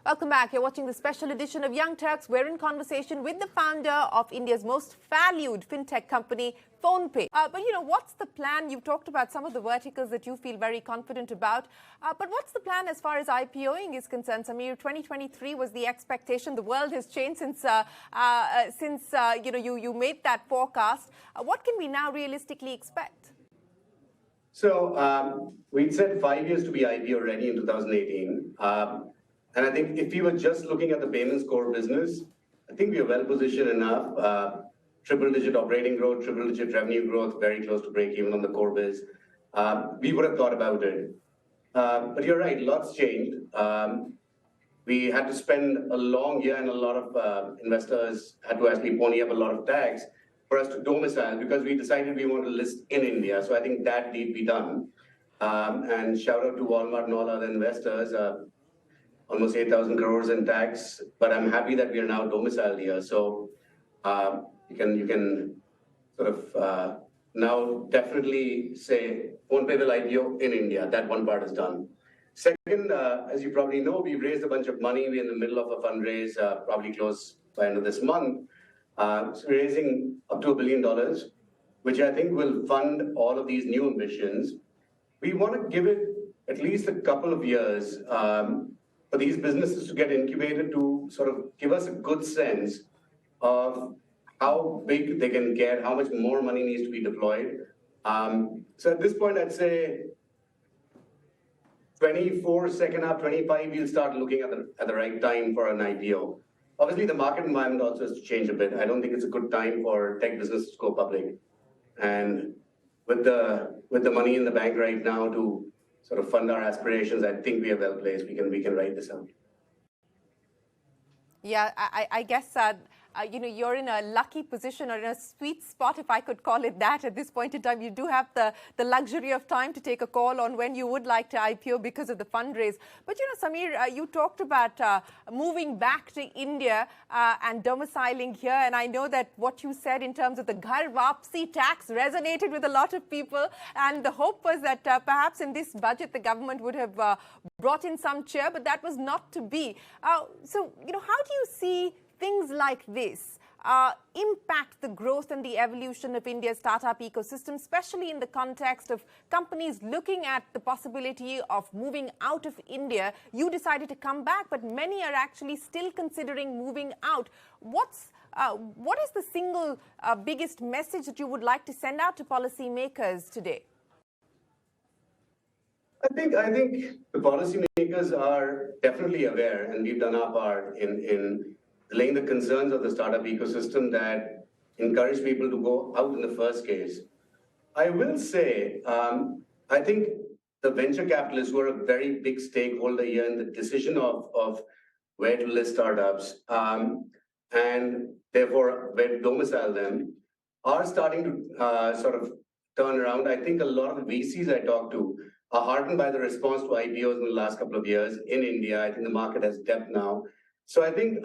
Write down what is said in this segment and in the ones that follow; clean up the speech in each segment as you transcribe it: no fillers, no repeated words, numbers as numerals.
Welcome back. You're watching the special edition of Young Turks. We're in conversation with the founder of India's most valued fintech company, PhonePe. But what's the plan? You've talked about some of the verticals that you feel very confident about. But what's the plan as far as IPOing is concerned? Samir, 2023 was the expectation. The world has changed since you made that forecast. What can we now realistically expect? So we'd said 5 years to be IPO ready in 2018. And I think if we were just looking at the payments core business, I think we are well positioned enough. Triple-digit operating growth, triple-digit revenue growth, very close to break even on the core biz. We would have thought about it. But you're right, lots changed. We had to spend a long year and a lot of investors had to actually pony up a lot of tax for us to domicile because we decided we want to list in India. So I think that need be done. And shout out to Walmart and all other investors. Almost 8,000 crores in tax, but I'm happy that we are now domiciled here. So you can sort of now definitely say PhonePe will IPO in India. That one part is done. Second, as you probably know, we raised a bunch of money. We're in the middle of a fundraise, probably close by end of this month. So we're raising up to $1 billion, which I think will fund all of these new ambitions. We want to give it at least a couple of years for these businesses to get incubated to sort of give us a good sense of how big they can get, how much more money needs to be deployed. So at this point, I'd say 24, second half, 25, we'll start looking at the right time for an IPO. Obviously, the market environment also has to change a bit. I don't think it's a good time for tech businesses to go public. And with the money in the bank right now to sort of fund our aspirations, I think we are well placed. We can write this out. Yeah, I guess you're in a lucky position or in a sweet spot, if I could call it that, at this point in time. You do have the luxury of time to take a call on when you would like to IPO because of the fundraise. But, Samir, you talked about moving back to India and domiciling here. And I know that what you said in terms of the Ghar Wapsi tax resonated with a lot of people. And the hope was that perhaps in this budget, the government would have brought in some cheer, but that was not to be. So, how do you see things like this impact the growth and the evolution of India's startup ecosystem, especially in the context of companies looking at the possibility of moving out of India? You decided to come back, but many are actually still considering moving out. What is the single biggest message that you would like to send out to policymakers today? I think the policymakers are definitely aware, and we've done our part in laying the concerns of the startup ecosystem that encourage people to go out in the first case. I will say, I think the venture capitalists who are a very big stakeholder here in the decision of where to list startups and therefore where to domicile them are starting to sort of turn around. I think a lot of the VCs I talk to are heartened by the response to IPOs in the last couple of years in India. I think the market has depth now. So I think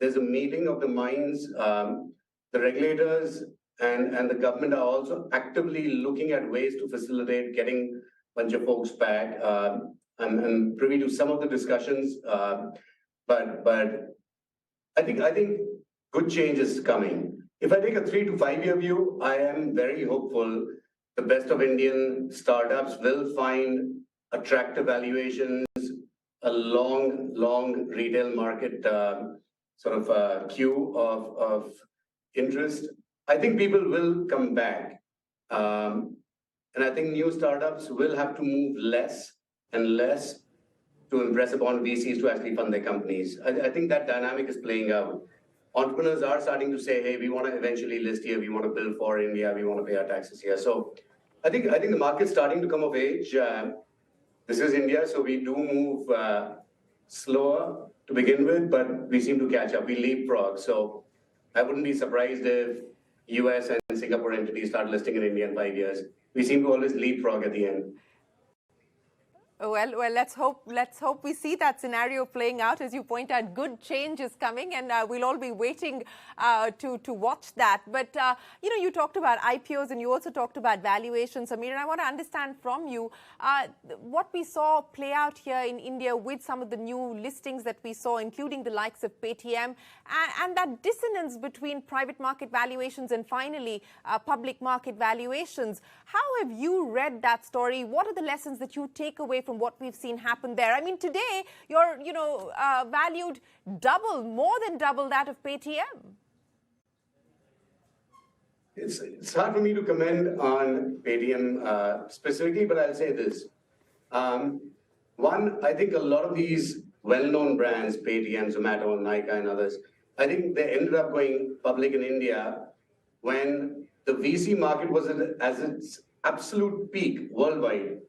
there's a meeting of the minds. The regulators and the government are also actively looking at ways to facilitate getting a bunch of folks back. I'm privy to some of the discussions, but I think good change is coming. If I take a 3 to 5 year view, I am very hopeful the best of Indian startups will find attractive valuations, a long retail market sort of queue of interest. I think people will come back. And I think new startups will have to move less and less to impress upon VCs to actually fund their companies. I think that dynamic is playing out. Entrepreneurs are starting to say, hey, we want to eventually list here, we want to build for India, we want to pay our taxes here. So I think the market's starting to come of age. This is India, so we do move slower to begin with, but we seem to catch up. We leapfrog. So I wouldn't be surprised if US and Singapore entities start listing in India in 5 years. We seem to always leapfrog at the end. Well, let's hope we see that scenario playing out. As you point out, good change is coming, and we'll all be waiting to watch that. But you talked about IPOs, and you also talked about valuations, Samir. And I want to understand from you what we saw play out here in India with some of the new listings that we saw, including the likes of Paytm, and that dissonance between private market valuations and finally public market valuations. How have you read that story? What are the lessons that you take away from what we've seen happen there? I mean, today you're, valued more than double that of Paytm. It's hard for me to comment on Paytm specifically, but I'll say this. One, I think a lot of these well-known brands, Paytm, Zomato, Nykaa, and others, I think they ended up going public in India when the VC market was at its absolute peak worldwide.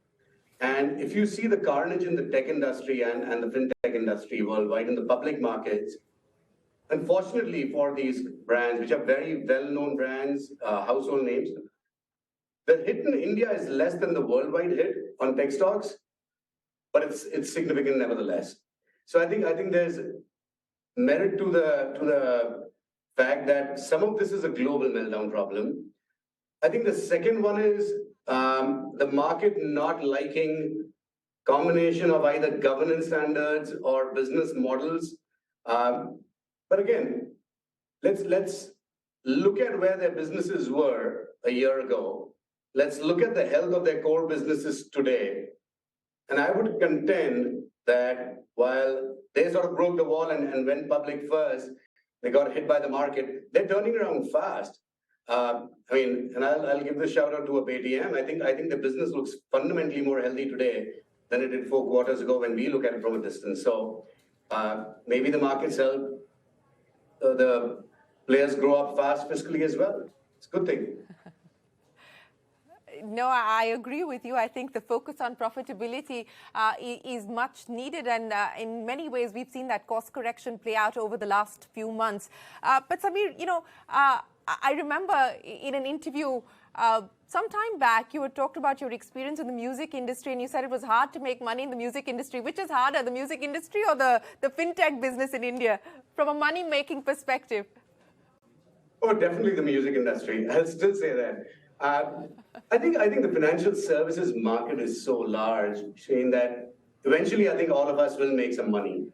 And if you see the carnage in the tech industry and the fintech industry worldwide in the public markets, unfortunately for these brands, which are very well-known brands, household names, the hit in India is less than the worldwide hit on tech stocks, but it's significant nevertheless. So I think there's merit to the fact that some of this is a global meltdown problem. I think the second one is the market not liking combination of either governance standards or business models. But again, let's look at where their businesses were a year ago. Let's look at the health of their core businesses today. And I would contend that while they sort of broke the wall and went public first, they got hit by the market, they're turning around fast. And I'll give the shout out to a Paytm. I think the business looks fundamentally more healthy today than it did 4 quarters ago when we look at it from a distance. So maybe the markets help the players grow up fast fiscally as well. It's a good thing. No, I agree with you. I think the focus on profitability is much needed. And in many ways, we've seen that cost correction play out over the last few months. But Samir, I remember in an interview some time back, you had talked about your experience in the music industry, and you said it was hard to make money in the music industry. Which is harder, the music industry or the fintech business in India, from a money-making perspective? Oh, definitely the music industry. I'll still say that. I think the financial services market is so large, Shane, that eventually I think all of us will make some money.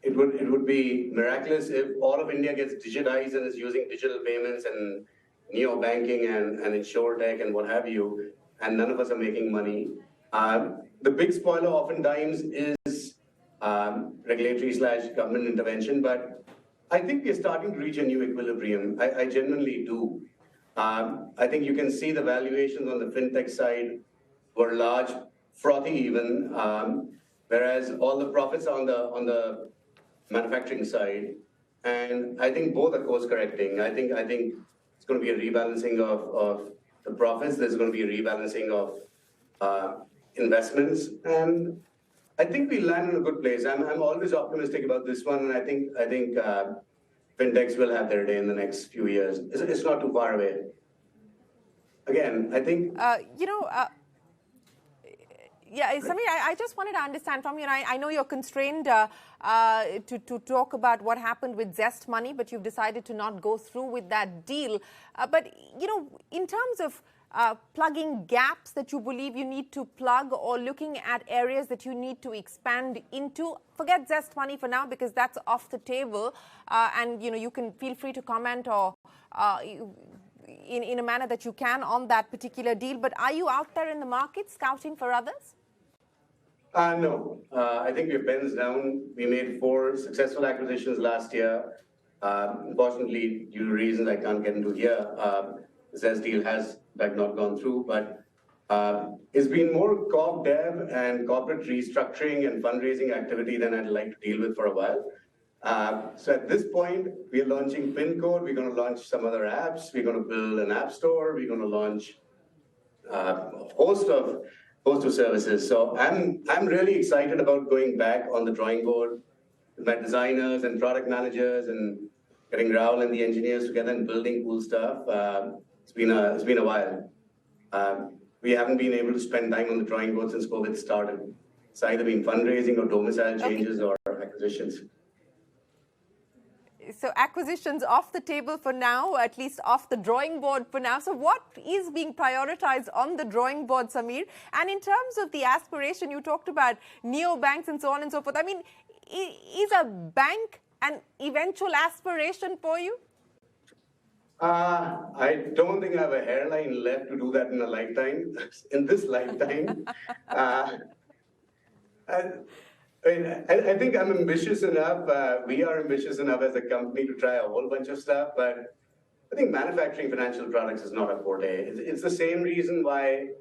It would be miraculous if all of India gets digitized and is using digital payments and neo-banking and insurtech and what have you, and none of us are making money. The big spoiler oftentimes is regulatory/government intervention, but I think we're starting to reach a new equilibrium. I genuinely do. I think you can see the valuations on the fintech side were large, frothy even, whereas all the profits are on the manufacturing side. And I think both are course correcting. I think it's going to be a rebalancing of the profits. There's going to be a rebalancing of investments. And I think we land in a good place. I'm always optimistic about this one. And I think fintechs will have their day in the next few years. It's not too far away. Again, I think... Yeah, Samir, I just wanted to understand from you, and I know you're constrained to talk about what happened with Zest Money, but you've decided to not go through with that deal. But, in terms of plugging gaps that you believe you need to plug or looking at areas that you need to expand into, forget Zest Money for now because that's off the table. And, you can feel free to comment or... in a manner that you can on that particular deal. But are you out there in the market scouting for others? No. I think we're pens down. We made 4 successful acquisitions last year. Unfortunately, due to reasons I can't get into here, the Zest deal has in fact not gone through. But it's been more corp dev and corporate restructuring and fundraising activity than I'd like to deal with for a while. So at this point, we're launching PinCode. We're going to launch some other apps. We're going to build an app store. We're going to launch a host of services. So I'm really excited about going back on the drawing board with my designers and product managers and getting Rahul and the engineers together and building cool stuff. It's been a while. we haven't been able to spend time on the drawing board since COVID started. It's either been fundraising or domicile changes or acquisitions. So acquisitions off the table for now, at least off the drawing board for now. So what is being prioritized on the drawing board, Samir? And in terms of the aspiration, you talked about neobanks and so on and so forth. I mean, is a bank an eventual aspiration for you? I don't think I have a hairline left to do that in a lifetime, in this lifetime. I think I'm ambitious enough. We are ambitious enough as a company to try a whole bunch of stuff, but I think manufacturing financial products is not a forte. It's the same reason why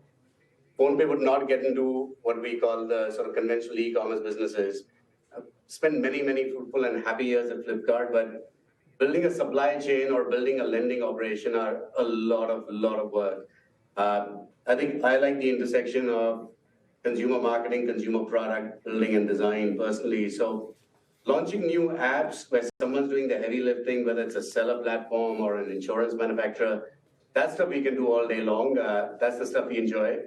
PhonePe would not get into what we call the sort of conventional e-commerce businesses. I've spent many, many fruitful and happy years at Flipkart, but building a supply chain or building a lending operation are a lot of work. I think I like the intersection of consumer marketing, consumer product building and design personally. So launching new apps where someone's doing the heavy lifting, whether it's a seller platform or an insurance manufacturer, that's stuff we can do all day long. That's the stuff we enjoy.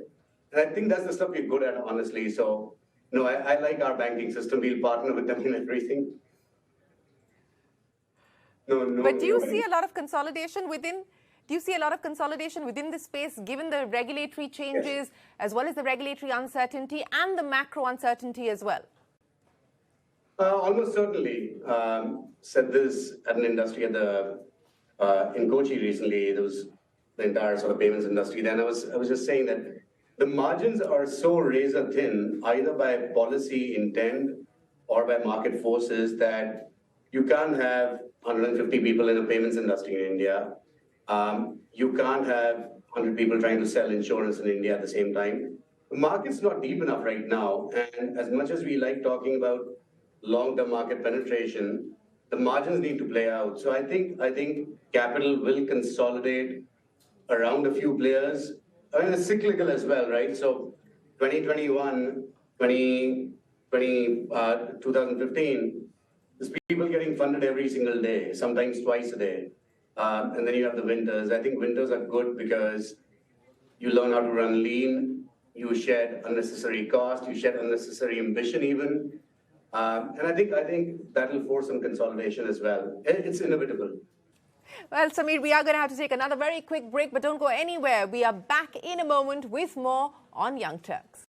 And I think that's the stuff we're good at, honestly. So, no, I like our banking system. We'll partner with them in everything. But do you see a lot of consolidation within? Do you see a lot of consolidation within the space, given the regulatory changes, as well as the regulatory uncertainty and the macro uncertainty as well? Almost certainly. Said this at an industry at in Kochi recently. There was the entire sort of payments industry. Then I was just saying that the margins are so razor thin, either by policy intent or by market forces, that you can't have 150 people in the payments industry in India. You can't have 100 people trying to sell insurance in India at the same time. The market's not deep enough right now. And as much as we like talking about long-term market penetration, the margins need to play out. So I think capital will consolidate around a few players. I mean, it's cyclical as well, right? So 2021, 2015, there's people getting funded every single day, sometimes twice a day. And then you have the winters. I think winters are good because you learn how to run lean, you shed unnecessary cost, you shed unnecessary ambition even. And I think that will force some consolidation as well. It's inevitable. Well, Samir, we are going to have to take another very quick break, but don't go anywhere. We are back in a moment with more on Young Turks.